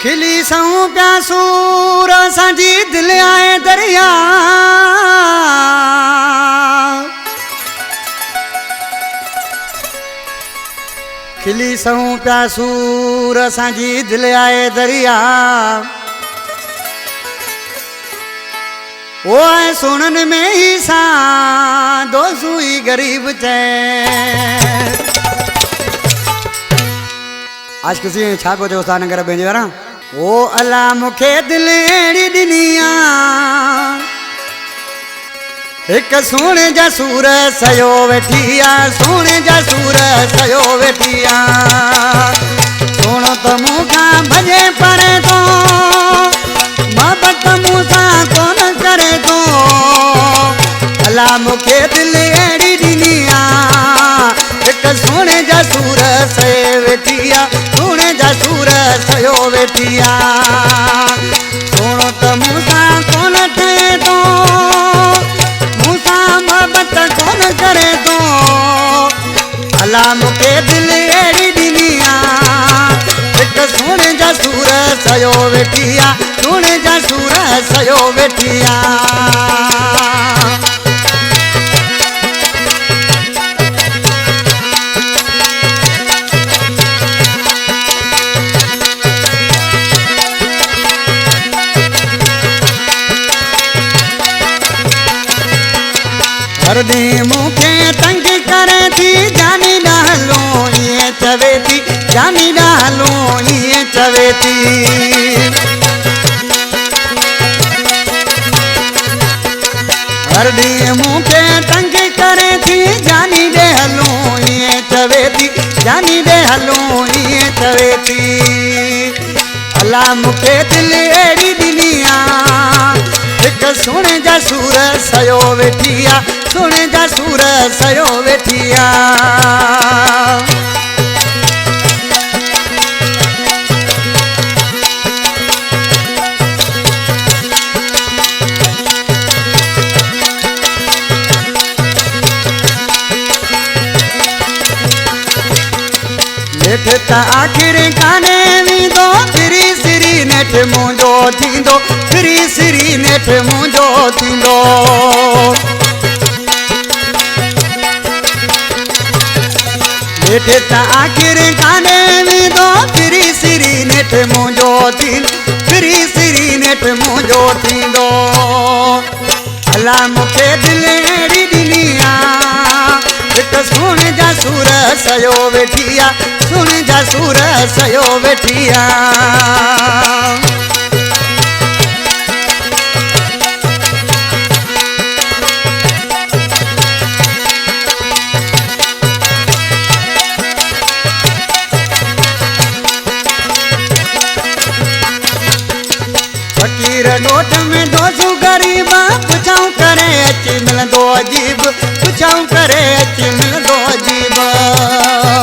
खिली सऊं प्या सूर असांजी दिल आए दरिया खिली सऊं प्या सूर असांजी दिल आए दरिया वो आए सुनन में ही सा दो सुई गरीब चैन आज किसी छा को जो उस्ताद नगर भेजे ना ओ अला मुखे दिल एड़ी दुनिया एक सुने जा सूर सयो वेठिया सुने जा सूर सयो वेठिया सुनो तो मुखा भजे परे तो मोहब्बत मुसा कौन करे तो अला मुखे दिल एड़ी दुनिया एक सुने जा सूर सयो वेठिया सुने जा सूर सयो वेठिया सुनो तो मुसा कौन थे तो मुसा मोहब्बत कौन करे तो अला मुखे दिल एड़ी दुनिया एक सुने जा सूर सयो वेठिया सुने जा सूर सयो वेठिया हर दी मुखे तंग करे थी जानी डालो ये चवे थी जानी डालो ये चवे थी हर दी मुखे तंग करे थी जानी डालो ये चवे थी जानी डालो ये चवे थी अला मुखे दिल एड़ी दुनिया एक सुने जा सूर सयो वेठिया सुने जा सूर सयो वेठिया नेठ त आखिर काने वींदो फिरी सिरी नेठ मुंहिंजो थींदो फिरी सिरी नेठ मुंहिंजो थींदो नेठ त आखिर काने वींदो फिरी सिरी नेठ मुंहिंजो थींदो फिरी सिरी नेठ मुंहिंजो थींदो अला मुखे दिल एड़ी दुनिया एक सुने जा सूर सयो वेठिया सुने जा सूर सयो वेठिया फकीर गोठ में दोसू गरीबा पुछाऊं करे अची मिलंदो अजीब पुछाऊं करे अची मिलंदो अजीब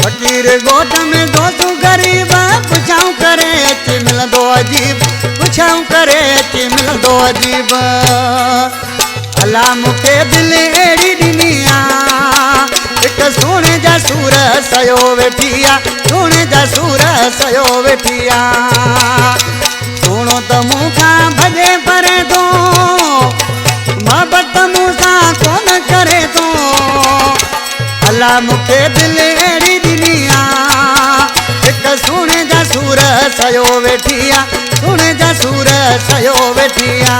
फकीर गोठ में दोसू गरीबा पुछाऊं करे अची मिलंदो अजीब पुछाऊं करे अची मिलंदो अजीब अला मुखे दिल एड़ी दुनिया एक सुने जा सूर सयो वेठिया सुने जा सूर सयो वेठिया सुनो तो मुखा भजे परे तो मोहब्बत मुसा कौन करे तो अला मुखे दिल एड़ी दुनिया एक सुने जा सूर सयो वेठिया सुने जा सूर सयो वेठिया